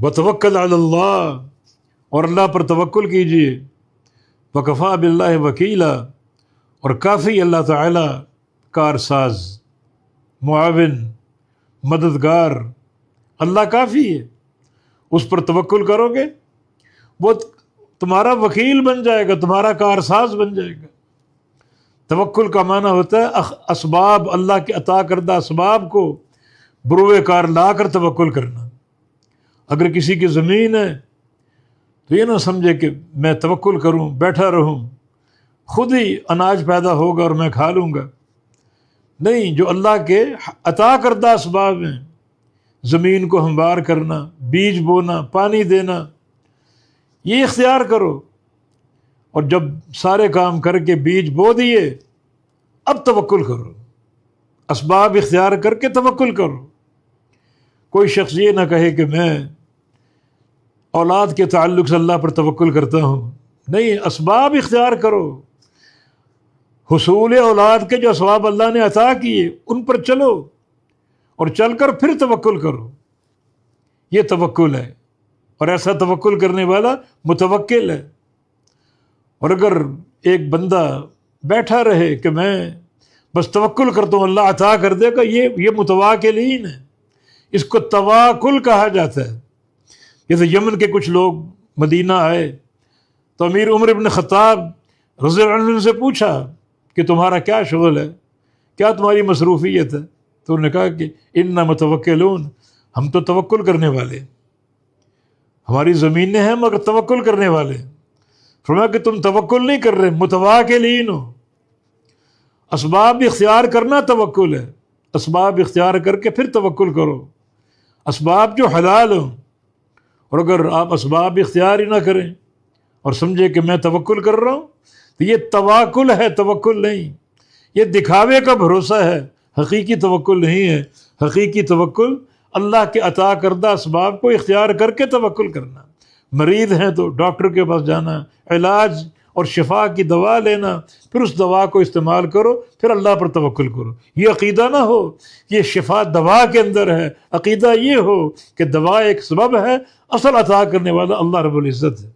وتوکل علی اللہ، اور اللہ پر توکل کیجیے، وکفیٰ باللہ وکیلا، اور کافی اللہ تعالیٰ کارساز، معاون، مددگار، اللہ کافی ہے۔ اس پر توکل کرو گے وہ تمہارا وکیل بن جائے گا، تمہارا کارساز بن جائے گا۔ توکل کا معنی ہوتا ہے اسباب، اللہ کے عطا کردہ اسباب کو بروئے کار لا کر توکل کرنا۔ اگر کسی کی زمین ہے تو یہ نہ سمجھے کہ میں توکل کروں، بیٹھا رہوں، خود ہی اناج پیدا ہوگا اور میں کھا لوں گا۔ نہیں، جو اللہ کے عطا کردہ اسباب ہیں، زمین کو ہموار کرنا، بیج بونا، پانی دینا، یہ اختیار کرو، اور جب سارے کام کر کے بیج بو دیے اب توکل کرو، اسباب اختیار کر کے توکل کرو۔ کوئی شخص یہ نہ کہے کہ میں اولاد کے تعلق سے اللہ پر توکل کرتا ہوں، نہیں، اسباب اختیار کرو، حصول اولاد کے جو اسباب اللہ نے عطا کیے ان پر چلو، اور چل کر پھر توکل کرو۔ یہ توکل ہے، اور ایسا توکل کرنے والا متوکل ہے۔ اور اگر ایک بندہ بیٹھا رہے کہ میں بس توکل کرتا ہوں اللہ عطا کر دے گا، یہ متواکلین ہے، اس کو تواکل کہا جاتا ہے۔ جیسے یمن کے کچھ لوگ مدینہ آئے تو امیر عمر بن خطاب رضی اللہ عنہ سے پوچھا کہ تمہارا کیا شغل ہے، کیا تمہاری مصروفیت ہے؟ تو انہوں نے کہا کہ انا متوکلون، ہم تو توکل کرنے والے، ہماری زمینیں ہیں مگر توکل کرنے والے۔ فرمایا کہ تم توکل نہیں کر رہے، متواکلین ہو۔ اسباب اختیار کرنا توکل ہے، اسباب اختیار کر کے پھر توکل کرو، اسباب جو حلال ہوں۔ اور اگر آپ اسباب اختیار ہی نہ کریں اور سمجھے کہ میں توکل کر رہا ہوں تو یہ تواکل ہے، توکل نہیں، یہ دکھاوے کا بھروسہ ہے، حقیقی توکل نہیں ہے۔ حقیقی توکل اللہ کے عطا کردہ اسباب کو اختیار کر کے توکل کرنا۔ مریض ہیں تو ڈاکٹر کے پاس جانا، علاج اور شفا کی دوا لینا، پھر اس دوا کو استعمال کرو، پھر اللہ پر توکل کرو۔ یہ عقیدہ نہ ہو کہ یہ شفا دوا کے اندر ہے، عقیدہ یہ ہو کہ دوا ایک سبب ہے، اصل عطا کرنے والا اللہ رب العزت ہے۔